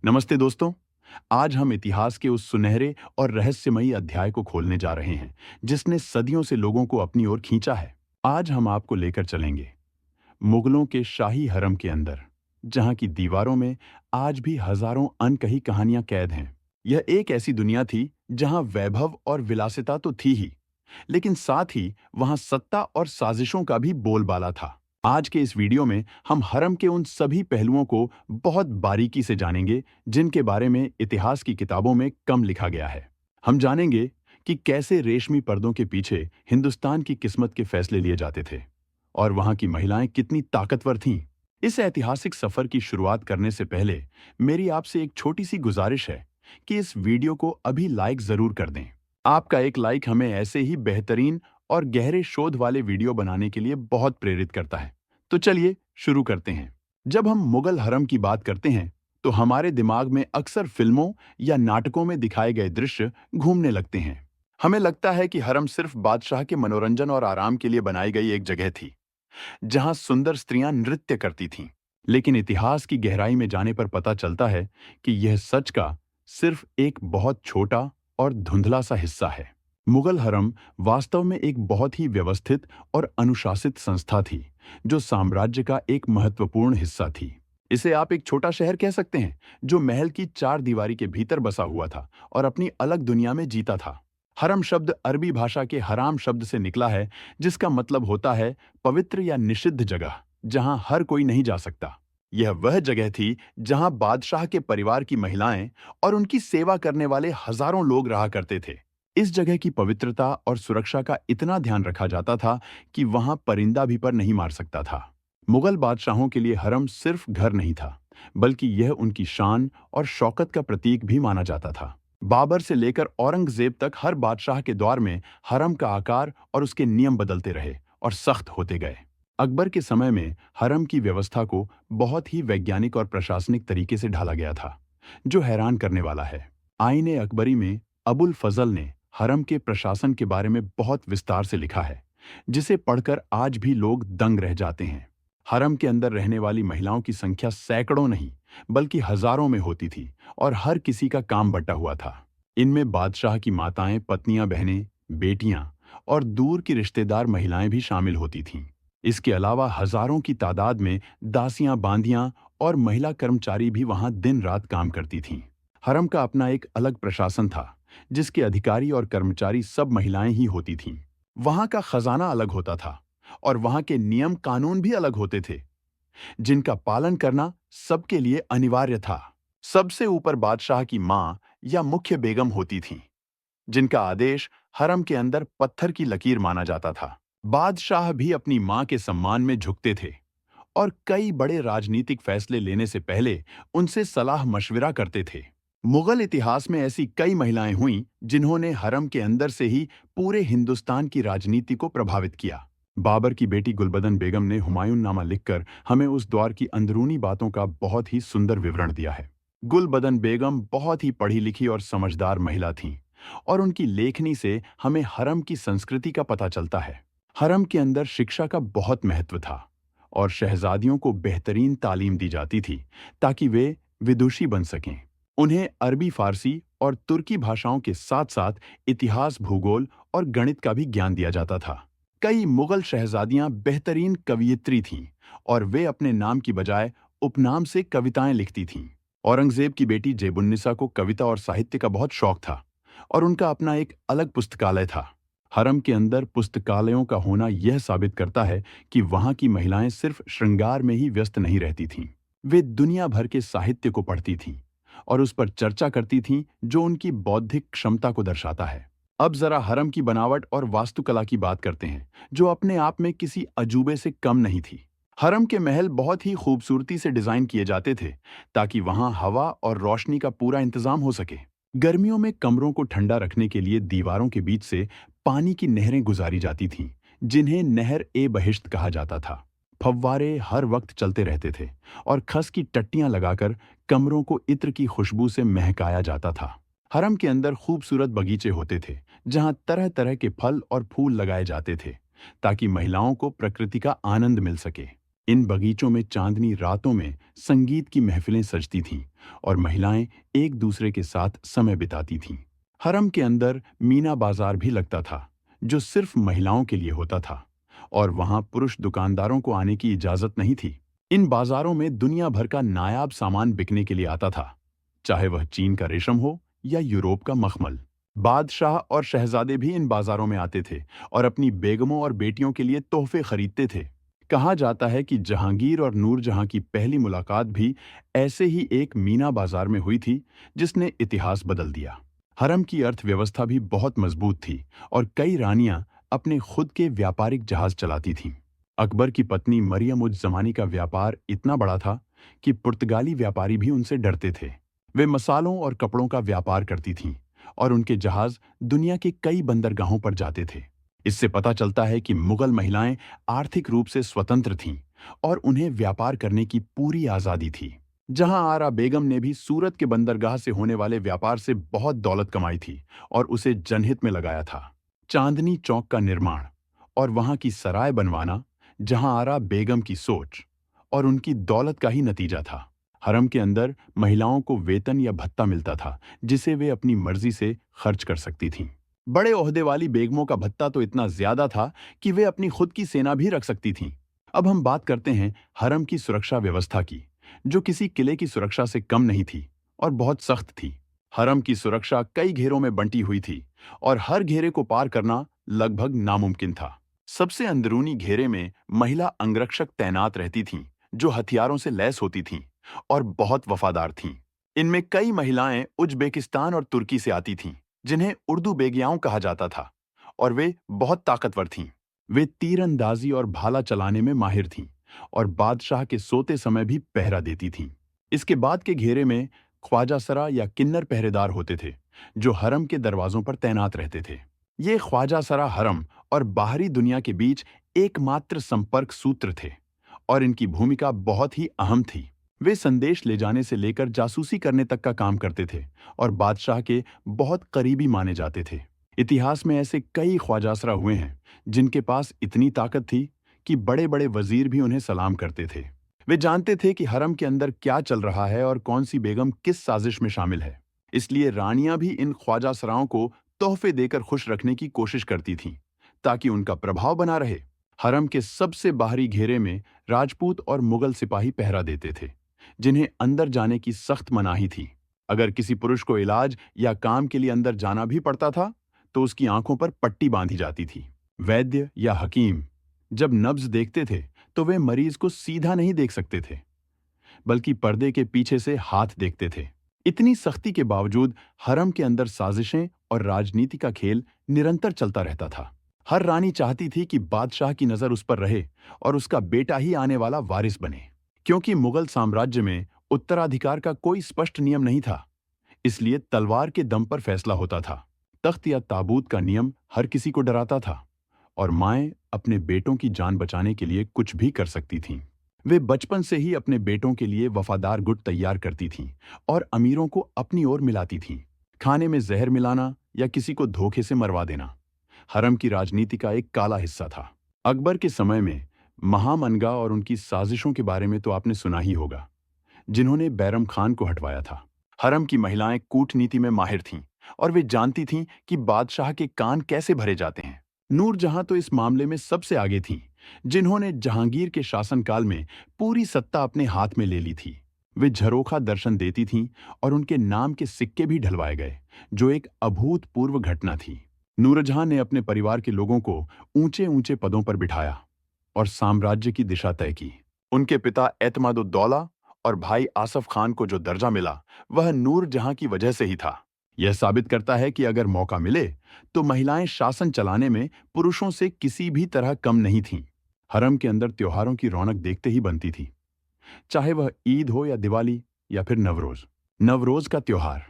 नमस्ते दोस्तों। आज हम इतिहास के उस सुनहरे और रहस्यमयी अध्याय को खोलने जा रहे हैं जिसने सदियों से लोगों को अपनी ओर खींचा है। आज हम आपको लेकर चलेंगे मुगलों के शाही हरम के अंदर, जहां की दीवारों में आज भी हजारों अनकही कहानियां कैद हैं। यह एक ऐसी दुनिया थी जहां वैभव और विलासिता तो थी ही, लेकिन साथ ही वहां सत्ता और साजिशों का भी बोलबाला था। आज के इस वीडियो में हम हरम के उन सभी पहलुओं को बहुत बारीकी से जानेंगे जिनके बारे में इतिहास की किताबों में कम लिखा गया है। हम जानेंगे कि कैसे रेशमी पर्दों के पीछे हिंदुस्तान की किस्मत के फैसले लिए जाते थे और वहां की महिलाएं कितनी ताकतवर थीं। इस ऐतिहासिक सफर की शुरुआत करने से पहले मेरी आपसे एक छोटी सी गुजारिश है कि इस वीडियो को अभी लाइक जरूर कर दें। आपका एक लाइक हमें ऐसे ही बेहतरीन और गहरे शोध वाले वीडियो बनाने के लिए बहुत प्रेरित करता है। तो चलिए शुरू करते हैं। जब हम मुगल हरम की बात करते हैं तो हमारे दिमाग में अक्सर फिल्मों या नाटकों में दिखाए गए दृश्य घूमने लगते हैं। हमें लगता है कि हरम सिर्फ बादशाह के मनोरंजन और आराम के लिए बनाई गई एक जगह थी जहां सुंदर स्त्रियां नृत्य करती थीं। लेकिन इतिहास की गहराई में जाने पर पता चलता है कि यह सच का सिर्फ एक बहुत छोटा और धुंधला सा हिस्सा है। मुगल हरम वास्तव में एक बहुत ही व्यवस्थित और अनुशासित संस्था थी जो साम्राज्य का एक महत्वपूर्ण हिस्सा थी। इसे आप एक छोटा शहर कह सकते हैं जो महल की चार दीवारी के भीतर बसा हुआ था और अपनी अलग दुनिया में जीता था। हरम शब्द अरबी भाषा के हराम शब्द से निकला है, जिसका मतलब होता है पवित्र या निषिद्ध जगह, जहां हर कोई नहीं जा सकता। यह वह जगह थी जहां बादशाह के परिवार की महिलाएं और उनकी सेवा करने वाले हजारों लोग रहा करते थे। इस जगह की पवित्रता और सुरक्षा का इतना ध्यान रखा जाता था कि वहां परिंदा भी पर नहीं मार सकता था। मुगल बादशाहों के लिए हरम सिर्फ घर नहीं था, बल्कि यह उनकी शान और शौकत का प्रतीक भी माना जाता था। बाबर से लेकर औरंगजेब तक हर बादशाह के दौर में हरम का आकार और उसके नियम बदलते रहे और सख्त होते गए। अकबर के समय में हरम की व्यवस्था को बहुत ही वैज्ञानिक और प्रशासनिक तरीके से ढाला गया था, जो हैरान करने वाला है। आईने अकबरी में अबुल फजल ने हरम के प्रशासन के बारे में बहुत विस्तार से लिखा है, जिसे पढ़कर आज भी लोग दंग रह जाते हैं। हरम के अंदर रहने वाली महिलाओं की संख्या सैकड़ों नहीं, बल्कि हजारों में होती थी और हर किसी का काम बंटा हुआ था। इनमें बादशाह की माताएं, पत्नियां, बहनें, बेटियां और दूर की रिश्तेदार महिलाएं भी शामिल होती थीं। इसके अलावा हजारों की तादाद में दासियां, बांदियां और महिला कर्मचारी भी वहां दिन रात काम करती थीं। हरम का अपना एक अलग प्रशासन था, जिसके अधिकारी और कर्मचारी सब महिलाएं ही होती थीं। वहां का खजाना अलग होता था और वहां के नियम कानून भी अलग होते थे, जिनका पालन करना सबके लिए अनिवार्य था। सबसे ऊपर बादशाह की मां या मुख्य बेगम होती थीं, जिनका आदेश हरम के अंदर पत्थर की लकीर माना जाता था। बादशाह भी अपनी मां के सम्मान में झुकते थे और कई बड़े राजनीतिक फैसले लेने से पहले उनसे सलाह मशविरा करते थे। मुगल इतिहास में ऐसी कई महिलाएं हुईं जिन्होंने हरम के अंदर से ही पूरे हिंदुस्तान की राजनीति को प्रभावित किया। बाबर की बेटी गुलबदन बेगम ने हुमायूं नामा लिखकर हमें उस दौर की अंदरूनी बातों का बहुत ही सुंदर विवरण दिया है। गुलबदन बेगम बहुत ही पढ़ी लिखी और समझदार महिला थीं और उनकी लेखनी से हमें हरम की संस्कृति का पता चलता है। हरम के अंदर शिक्षा का बहुत महत्व था और शहजादियों को बेहतरीन तालीम दी जाती थी ताकि वे विदुषी बन सकें। उन्हें अरबी, फारसी और तुर्की भाषाओं के साथ साथ इतिहास, भूगोल और गणित का भी ज्ञान दिया जाता था। कई मुगल शहजादियां बेहतरीन कवयित्री थीं और वे अपने नाम की बजाय उपनाम से कविताएं लिखती थीं। औरंगजेब की बेटी जेबुन्निसा को कविता और साहित्य का बहुत शौक था और उनका अपना एक अलग पुस्तकालय था। हरम के अंदर पुस्तकालयों का होना यह साबित करता है कि वहां की महिलाएं सिर्फ श्रृंगार में ही व्यस्त नहीं रहती थीं। वे दुनिया भर के साहित्य को पढ़ती थीं और उस पर चर्चा करती थीं, जो उनकी बौद्धिक क्षमता को दर्शाता है। अब जरा हरम की बनावट और वास्तुकला की बात करते हैं, जो अपने आप में किसी अजूबे से कम नहीं थी। हरम के महल बहुत ही खूबसूरती से डिजाइन किए जाते थे ताकि वहां हवा और रोशनी का पूरा इंतजाम हो सके। गर्मियों में कमरों को ठंडा रखने के लिए दीवारों के बीच से पानी की नहरें गुजारी जाती थीं, जिन्हें नहर ए बहिश्त कहा जाता था। फव्वारे हर वक्त चलते रहते थे और खस की टट्टियां लगाकर कमरों को इत्र की खुशबू से महकाया जाता था। हरम के अंदर खूबसूरत बगीचे होते थे जहां तरह तरह के फल और फूल लगाए जाते थे ताकि महिलाओं को प्रकृति का आनंद मिल सके। इन बगीचों में चांदनी रातों में संगीत की महफिलें सजती थीं और महिलाएं एक दूसरे के साथ समय बिताती थीं। हरम के अंदर मीना बाजार भी लगता था, जो सिर्फ महिलाओं के लिए होता था, और वहां पुरुष दुकानदारों को आने की इजाजत नहीं थी। इन बाजारों में दुनिया भर का नायाब सामान बिकने के लिए आता था, चाहे वह चीन का रेशम हो या यूरोप का मखमल। बादशाह और शहजादे भी इन बाजारों में आते थे और अपनी बेगमों और बेटियों के लिए तोहफे खरीदते थे। कहा जाता है कि जहांगीर और नूरजहां की पहली मुलाकात भी ऐसे ही एक मीना बाजार में हुई थी, जिसने इतिहास बदल दिया। हरम की अर्थव्यवस्था भी बहुत मजबूत थी और कई रानियां अपने खुद के व्यापारिक जहाज चलाती थीं। अकबर की पत्नी मरियम उज जमानी का व्यापार इतना बड़ा था कि पुर्तगाली व्यापारी भी उनसे डरते थे। वे मसालों और कपड़ों का व्यापार करती थीं और उनके जहाज दुनिया के कई बंदरगाहों पर जाते थे। इससे पता चलता है कि मुगल महिलाएं आर्थिक रूप से स्वतंत्र थीं और उन्हें व्यापार करने की पूरी आज़ादी थी। जहां आरा बेगम ने भी सूरत के बंदरगाह से होने वाले व्यापार से बहुत दौलत कमाई थी और उसे जनहित में लगाया था। चांदनी चौक का निर्माण और वहां की सराय बनवाना जहां आरा बेगम की सोच और उनकी दौलत का ही नतीजा था। हरम के अंदर महिलाओं को वेतन या भत्ता मिलता था, जिसे वे अपनी मर्जी से खर्च कर सकती थीं। बड़े ओहदे वाली बेगमों का भत्ता तो इतना ज्यादा था कि वे अपनी खुद की सेना भी रख सकती थीं। अब हम बात करते हैं हरम की सुरक्षा व्यवस्था की, जो किसी किले की सुरक्षा से कम नहीं थी और बहुत सख्त थी। हरम की सुरक्षा कई घेरों में बंटी हुई थी और हर घेरे को पार करना लगभग नामुमकिन था। सबसे अंदरूनी घेरे में महिला अंगरक्षक तैनात रहती थीं, जो हथियारों से लैस होती थीं और बहुत वफादार थीं। इनमें कई महिलाएं उज्बेकिस्तान और तुर्की से आती थीं, जिन्हें उर्दू बेगियाओं कहा जाता था, और वे बहुत ताकतवर थीं। वे तीरंदाजी और भाला चलाने में माहिर थीं और बादशाह के सोते समय भी पहरा देती थीं। इसके बाद के घेरे में ख्वाजासरा या किन्नर पहरेदार होते थे, जो हरम के दरवाजों पर तैनात रहते थे। ये ख्वाजासरा हरम और बाहरी दुनिया के बीच एकमात्र संपर्क सूत्र थे और इनकी भूमिका बहुत ही अहम थी। वे संदेश ले जाने से लेकर जासूसी करने तक का काम करते थे और बादशाह के बहुत करीबी माने जाते थे। इतिहास में ऐसे कई ख्वाजासरा हुए हैं जिनके पास इतनी ताकत थी कि बड़े बड़े वजीर भी उन्हें सलाम करते थे। वे जानते थे कि हरम के अंदर क्या चल रहा है और कौन सी बेगम किस साजिश में शामिल है। इसलिए रानियां भी इन ख्वाजासराओं को तोहफे देकर खुश रखने की कोशिश करती थीं, ताकि उनका प्रभाव बना रहे। हरम के सबसे बाहरी घेरे में राजपूत और मुगल सिपाही पहरा देते थे, जिन्हें अंदर जाने की सख्त मनाही थी। अगर किसी पुरुष को इलाज या काम के लिए अंदर जाना भी पड़ता था, तो उसकी आंखों पर पट्टी बांधी जाती थी। वैद्य या हकीम जब नब्ज देखते थे, तो वे मरीज को सीधा नहीं देख सकते थे, बल्कि पर्दे के पीछे से हाथ देखते थे। इतनी सख्ती के बावजूद हरम के अंदर साजिशें और राजनीति का खेल निरंतर चलता रहता था। हर रानी चाहती थी कि बादशाह की नजर उस पर रहे और उसका बेटा ही आने वाला वारिस बने। क्योंकि मुगल साम्राज्य में उत्तराधिकार का कोई स्पष्ट नियम नहीं था, इसलिए तलवार के दम पर फैसला होता था। तख्त या ताबूत का नियम हर किसी को डराता था और माएं अपने बेटों की जान बचाने के लिए कुछ भी कर सकती थीं। वे बचपन से ही अपने बेटों के लिए वफादार गुट तैयार करती थीं और अमीरों को अपनी ओर मिलाती थीं। खाने में जहर मिलाना या किसी को धोखे से मरवा देना हरम की राजनीति का एक काला हिस्सा था। अकबर के समय में महामनगा और उनकी साजिशों के बारे में तो आपने सुना ही होगा, जिन्होंने बैरम खान को हटवाया था। हरम की महिलाएं कूटनीति में माहिर थीं और वे जानती थीं कि बादशाह के कान कैसे भरे जाते हैं। नूरजहां तो इस मामले में सबसे आगे थीं, जिन्होंने जहांगीर के शासनकाल में पूरी सत्ता अपने हाथ में ले ली थी। वे झरोखा दर्शन देती थीं और उनके नाम के सिक्के भी ढलवाए गए, जो एक अभूतपूर्व घटना थी। नूरजहां ने अपने परिवार के लोगों को ऊंचे ऊंचे पदों पर बिठाया और साम्राज्य की दिशा तय की। उनके पिता एतमादुद्दौला और भाई आसफ खान को जो दर्जा मिला, वह नूरजहां की वजह से ही था। यह साबित करता है कि अगर मौका मिले तो महिलाएं शासन चलाने में पुरुषों से किसी भी तरह कम नहीं थीं। हरम के अंदर त्योहारों की रौनक देखते ही बनती थी, चाहे वह ईद हो या दिवाली या फिर नवरोज। नवरोज का त्योहार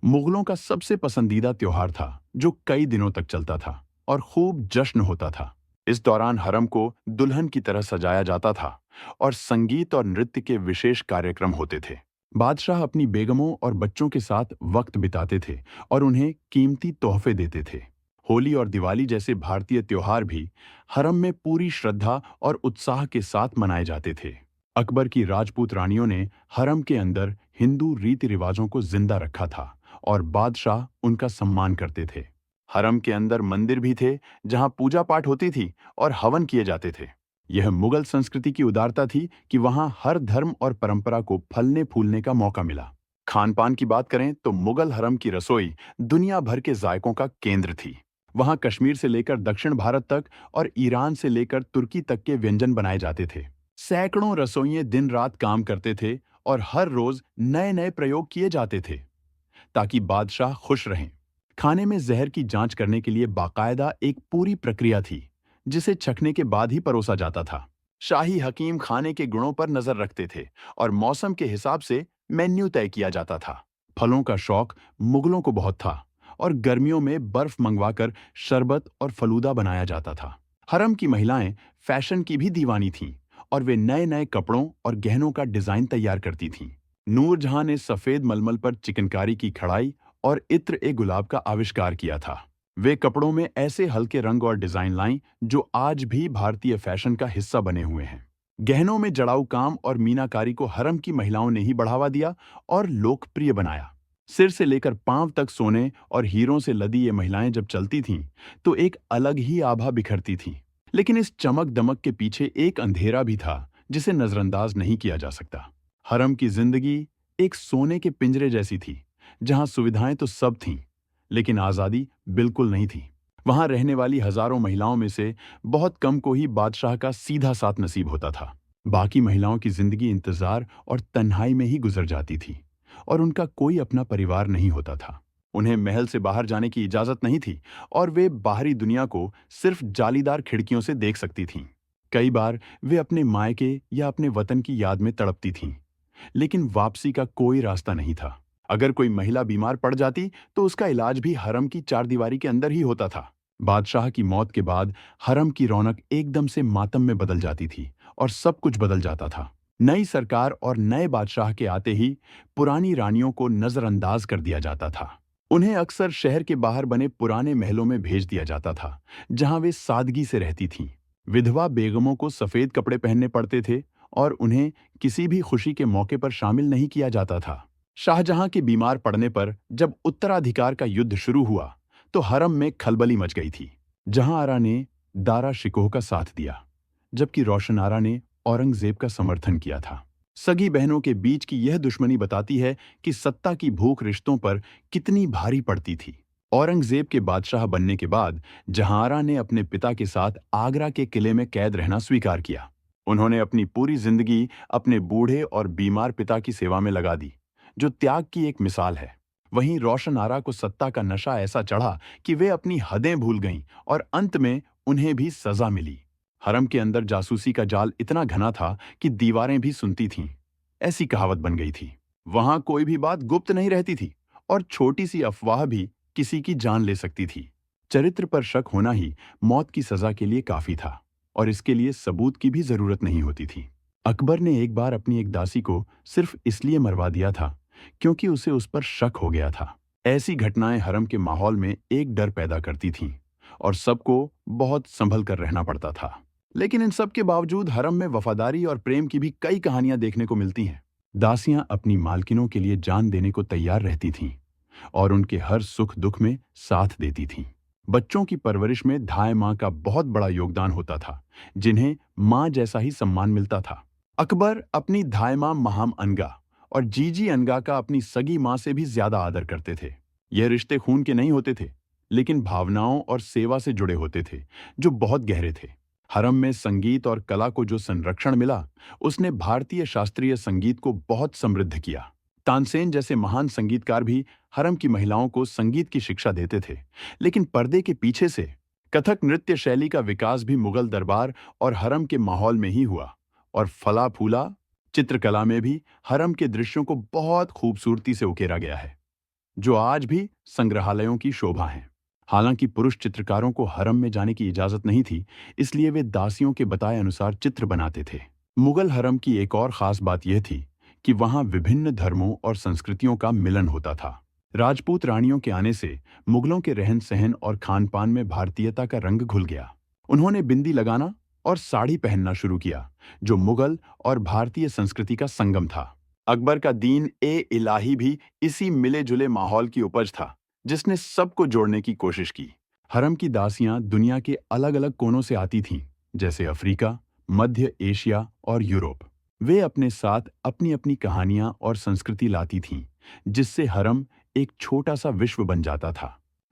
मुगलों का सबसे पसंदीदा त्योहार था, जो कई दिनों तक चलता था और खूब जश्न होता था। इस दौरान हरम को दुल्हन की तरह सजाया जाता था और संगीत और नृत्य के विशेष कार्यक्रम होते थे। बादशाह अपनी बेगमों और बच्चों के साथ वक्त बिताते थे और उन्हें कीमती तोहफे देते थे। होली और दिवाली जैसे भारतीय त्योहार भी हरम में पूरी श्रद्धा और उत्साह के साथ मनाए जाते थे। अकबर की राजपूत रानियों ने हरम के अंदर हिंदू रीति रिवाजों को जिंदा रखा था और बादशाह उनका सम्मान करते थे। हरम के अंदर मंदिर भी थे जहां पूजा पाठ होती थी और हवन किए जाते थे। यह मुगल संस्कृति की उदारता थी कि वहां हर धर्म और परंपरा को फलने फूलने का मौका मिला। खान पान की बात करें तो मुगल हरम की रसोई दुनिया भर के जायकों का केंद्र थी। वहां कश्मीर से लेकर दक्षिण भारत तक और ईरान से लेकर तुर्की तक के व्यंजन बनाए जाते थे। सैकड़ों रसोइये दिन रात काम करते थे और हर रोज नए नए प्रयोग किए जाते थे ताकि बादशाह खुश रहें। खाने में जहर की जांच करने के लिए बाकायदा एक पूरी प्रक्रिया थी जिसे चखने के बाद ही परोसा जाता था। शाही हकीम खाने के गुणों पर नजर रखते थे और मौसम के हिसाब से मेन्यू तय किया जाता था। फलों का शौक मुगलों को बहुत था और गर्मियों में बर्फ मंगवाकर शरबत और फलूदा बनाया जाता था। हरम की महिलाएं फैशन की भी दीवानी थीं और वे नए नए कपड़ों और गहनों का डिजाइन तैयार करती थीं। नूरजहां ने सफेद मलमल पर चिकनकारी की कढ़ाई और इत्र ए गुलाब का आविष्कार किया था। वे कपड़ों में ऐसे हल्के रंग और डिजाइन लाईं जो आज भी भारतीय फैशन का हिस्सा बने हुए हैं। गहनों में जड़ाऊ काम और मीनाकारी को हरम की महिलाओं ने ही बढ़ावा दिया और लोकप्रिय बनाया। सिर से लेकर पांव तक सोने और हीरों से लदी ये महिलाएं जब चलती थीं, तो एक अलग ही आभा बिखरती थीं। लेकिन इस चमक दमक के पीछे एक अंधेरा भी था जिसे नजरअंदाज नहीं किया जा सकता। हरम की जिंदगी एक सोने के पिंजरे जैसी थी, जहां सुविधाएं तो सब थीं, लेकिन आजादी बिल्कुल नहीं थी। वहां रहने वाली हजारों महिलाओं में से बहुत कम को ही बादशाह का सीधा साथ नसीब होता था। बाकी महिलाओं की जिंदगी इंतजार और तन्हाई में ही गुजर जाती थी और उनका कोई अपना परिवार नहीं होता था। उन्हें महल से बाहर जाने की इजाजत नहीं थी और वे बाहरी दुनिया को सिर्फ जालीदार खिड़कियों से देख सकती थीं। कई बार वे अपने मायके या अपने वतन की याद में तड़पती थीं, लेकिन वापसी का कोई रास्ता नहीं था। अगर कोई महिला बीमार पड़ जाती तो उसका इलाज भी हरम की चारदीवारी के अंदर ही होता था। बादशाह की मौत के बाद हरम की रौनक एकदम से मातम में बदल जाती थी और सब कुछ बदल जाता था। नई सरकार और नए बादशाह के आते ही पुरानी रानियों को नजरअंदाज कर दिया जाता था। उन्हें अक्सर शहर के बाहर बने पुराने महलों में भेज दिया जाता था, जहां वे सादगी से रहती थीं। विधवा बेगमों को सफेद कपड़े पहनने पड़ते थे और उन्हें किसी भी खुशी के मौके पर शामिल नहीं किया जाता था। शाहजहां के बीमार पड़ने पर जब उत्तराधिकार का युद्ध शुरू हुआ, तो हरम में खलबली मच गई थी। जहां आरा ने दारा शिकोह का साथ दिया, जबकि रोशन आरा ने औरंगजेब का समर्थन किया था। सगी बहनों के बीच की यह दुश्मनी बताती है कि सत्ता की भूख रिश्तों पर कितनी भारी पड़ती थी। औरंगजेब के बादशाह बनने के बाद जहांआरा ने अपने पिता के साथ आगरा के किले में कैद रहना स्वीकार किया। उन्होंने अपनी पूरी जिंदगी अपने बूढ़े और बीमार पिता की सेवा में लगा दी, जो त्याग की एक मिसाल है। वहीं रोशन आरा को सत्ता का नशा ऐसा चढ़ा कि वे अपनी हदें भूल गईं और अंत में उन्हें भी सजा मिली। हरम के अंदर जासूसी का जाल इतना घना था कि दीवारें भी सुनती थीं। ऐसी कहावत बन गई थी, वहां कोई भी बात गुप्त नहीं रहती थी और छोटी सी अफवाह भी किसी की जान ले सकती थी। चरित्र पर शक होना ही मौत की सजा के लिए काफी था और इसके लिए सबूत की भी जरूरत नहीं होती थी। अकबर ने एक बार अपनी एक दासी को सिर्फ इसलिए मरवा दिया था क्योंकि उसे उस पर शक हो गया था। ऐसी घटनाएं हरम के माहौल में एक डर पैदा करती थीं और सबको बहुत संभल कर रहना पड़ता था। लेकिन इन सब के बावजूद हरम में वफादारी और प्रेम की भी कई कहानियां देखने को मिलती हैं। दासियां अपनी मालकिनों के लिए जान देने को तैयार रहती थीं और उनके हर सुख दुख में साथ देती थीं। बच्चों की परवरिश में धाय माँ का बहुत बड़ा योगदान होता था, जिन्हें माँ जैसा ही सम्मान मिलता था। अकबर अपनी धाय माँ महाम अनगा और जीजी अनगा का अपनी सगी माँ से भी ज्यादा आदर करते थे। यह रिश्ते खून के नहीं होते थे, लेकिन भावनाओं और सेवा से जुड़े होते थे, जो बहुत गहरे थे। हरम में संगीत और कला को जो संरक्षण मिला, उसने भारतीय शास्त्रीय संगीत को बहुत समृद्ध किया। तानसेन जैसे महान संगीतकार भी हरम की महिलाओं को संगीत की शिक्षा देते थे, लेकिन पर्दे के पीछे से कथक नृत्य शैली का विकास भी मुगल दरबार और हरम के माहौल में ही हुआ और फला फूला चित्रकला में भी हरम के दृश्यों को बहुत खूबसूरती से उकेरा गया है, जो आज भी संग्रहालयों की शोभा है। हालांकि पुरुष चित्रकारों को हरम में जाने की इजाजत नहीं थी, इसलिए वे दासियों के बताए अनुसार चित्र बनाते थे। मुगल हरम की एक और खास बात यह थी कि वहां विभिन्न धर्मों और संस्कृतियों का मिलन होता था। राजपूत रानियों के आने से मुगलों के रहन सहन और खान पान में भारतीयता का रंग घुल गया। उन्होंने बिंदी लगाना और साड़ी पहनना शुरू किया, जो मुगल और भारतीय संस्कृति का संगम था। अकबर का दीन ए इलाही भी इसी मिले जुले माहौल की उपज था, जिसने सबको जोड़ने की कोशिश की। हरम की दासियां दुनिया के अलग अलग कोनों से आती थीं, जैसे अफ्रीका, मध्य एशिया और यूरोप। वे अपने साथ अपनी अपनी कहानियां और संस्कृति लाती थीं, जिससे हरम एक छोटा सा विश्व बन जाता था।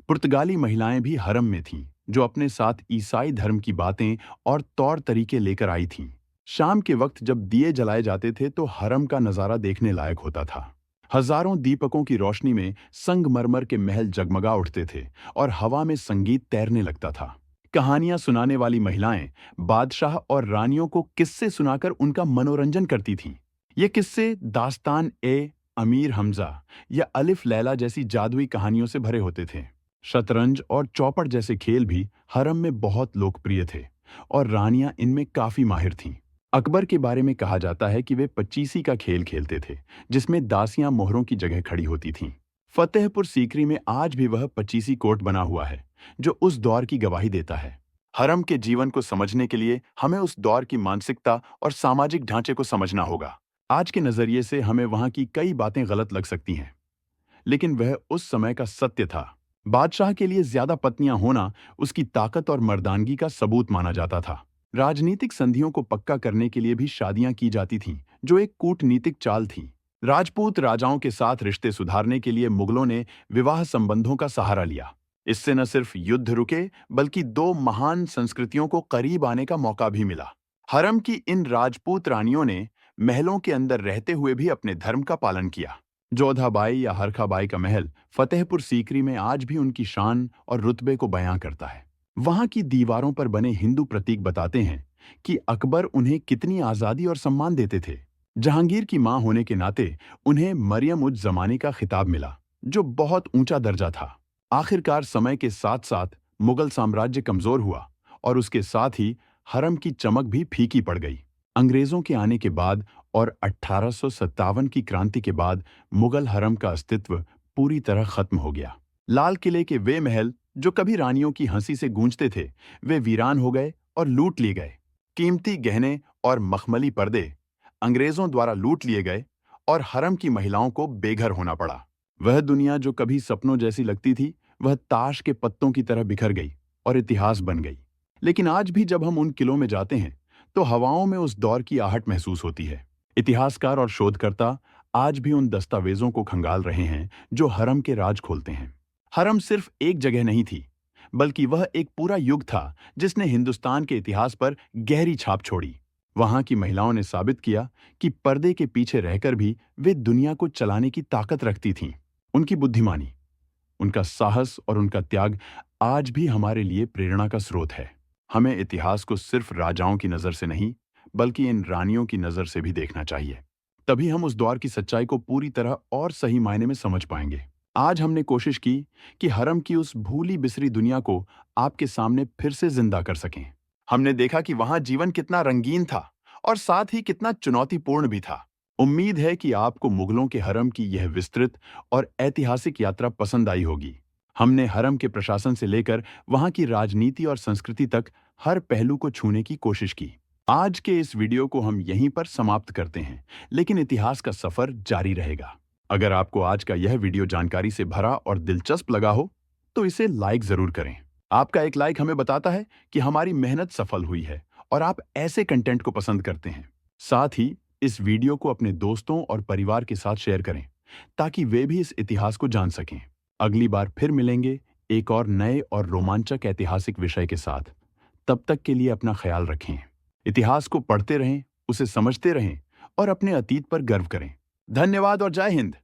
पुर्तगाली महिलाएं भी हरम में थीं, जो अपने साथ ईसाई धर्म की बातें और तौर तरीके लेकर आई थीं। शाम के वक्त जब दिए जलाए जाते थे तो हरम का नजारा देखने लायक होता था। हजारों दीपकों की रोशनी में संगमरमर के महल जगमगा उठते थे और हवा में संगीत तैरने लगता था। कहानियां सुनाने वाली महिलाएं बादशाह और रानियों को किस्से सुनाकर उनका मनोरंजन करती थीं। ये किस्से दास्तान ए अमीर हमजा या अलिफ लैला जैसी जादुई कहानियों से भरे होते थे। शतरंज और चौपड़ जैसे खेल भी हरम में बहुत लोकप्रिय थे और रानियां इनमें काफी माहिर थीं। अकबर के बारे में कहा जाता है कि वे पच्चीसी का खेल खेलते थे, जिसमें दासियां मोहरों की जगह खड़ी होती थीं। फतेहपुर सीकरी में आज भी वह पच्चीसी कोर्ट बना हुआ है, जो उस दौर की गवाही देता है। हरम के जीवन को समझने के लिए हमें उस दौर की मानसिकता और सामाजिक ढांचे को समझना होगा। आज के नजरिए से हमें वहां की कई बातें गलत लग सकती हैं, लेकिन वह उस समय का सत्य था। बादशाह के लिए ज्यादा पत्नियां होना उसकी ताकत और मर्दानगी का सबूत माना जाता था। राजनीतिक संधियों को पक्का करने के लिए भी शादियां की जाती थीं, जो एक कूटनीतिक चाल थी। राजपूत राजाओं के साथ रिश्ते सुधारने के लिए मुगलों ने विवाह संबंधों का सहारा लिया। इससे न सिर्फ युद्ध रुके, बल्कि दो महान संस्कृतियों को करीब आने का मौका भी मिला। हरम की इन राजपूत रानियों ने महलों के अंदर रहते हुए भी अपने धर्म का पालन किया। जोधाबाई या हरखाबाई का महल फतेहपुर सीकरी में आज भी उनकी शान और रुतबे को बयां करता है। वहां की दीवारों पर बने हिंदू प्रतीक बताते हैं कि अकबर उन्हें कितनी आजादी और सम्मान देते थे। जहांगीर की मां होने के नाते उन्हें मरियम उज जमानी का खिताब मिला, जो बहुत ऊंचा दर्जा था। आखिरकार समय के साथ साथ मुगल साम्राज्य कमजोर हुआ और उसके साथ ही हरम की चमक भी फीकी पड़ गई। अंग्रेजों के आने के बाद और 1857 की क्रांति के बाद मुगल हरम का अस्तित्व पूरी तरह खत्म हो गया। लाल किले के वे महल जो कभी रानियों की हंसी से गूंजते थे, वे वीरान हो गए और लूट लिए गए। कीमती गहने और मखमली पर्दे अंग्रेजों द्वारा लूट लिए गए और हरम की महिलाओं को बेघर होना पड़ा। वह दुनिया जो कभी सपनों जैसी लगती थी, वह ताश के पत्तों की तरह बिखर गई और इतिहास बन गई। लेकिन आज भी जब हम उन किलों में जाते हैं, तो हवाओं में उस दौर की आहट महसूस होती है। इतिहासकार और शोधकर्ता आज भी उन दस्तावेजों को खंगाल रहे हैं जो हरम के राज खोलते हैं। हरम सिर्फ एक जगह नहीं थी, बल्कि वह एक पूरा युग था जिसने हिंदुस्तान के इतिहास पर गहरी छाप छोड़ी। वहां की महिलाओं ने साबित किया कि पर्दे के पीछे रहकर भी वे दुनिया को चलाने की ताकत रखती थीं। उनकी बुद्धिमानी, उनका साहस और उनका त्याग आज भी हमारे लिए प्रेरणा का स्रोत है। हमें इतिहास को सिर्फ राजाओं की नजर से नहीं, बल्कि इन रानियों की नजर से भी देखना चाहिए। तभी हम उस दौर की सच्चाई को पूरी तरह और सही मायने में समझ पाएंगे। आज हमने कोशिश की कि हरम की उस भूली बिसरी दुनिया को आपके सामने फिर से जिंदा कर सकें। हमने देखा कि वहां जीवन कितना रंगीन था और साथ ही कितना चुनौतीपूर्ण भी था। उम्मीद है कि आपको मुगलों के हरम की यह विस्तृत और ऐतिहासिक यात्रा पसंद आई होगी। हमने हरम के प्रशासन से लेकर वहां की राजनीति और संस्कृति तक हर पहलू को छूने की कोशिश की। आज के इस वीडियो को हम यहीं पर समाप्त करते हैं, लेकिन इतिहास का सफर जारी रहेगा। अगर आपको आज का यह वीडियो जानकारी से भरा और दिलचस्प लगा हो, तो इसे लाइक जरूर करें। आपका एक लाइक हमें बताता है कि हमारी मेहनत सफल हुई है और आप ऐसे कंटेंट को पसंद करते हैं। साथ ही इस वीडियो को अपने दोस्तों और परिवार के साथ शेयर करें, ताकि वे भी इस इतिहास को जान सकें। अगली बार फिर मिलेंगे एक और नए और रोमांचक ऐतिहासिक विषय के साथ। तब तक के लिए अपना ख्याल रखें। इतिहास को पढ़ते रहें, उसे समझते रहें और अपने अतीत पर गर्व करें। धन्यवाद और जय हिंद।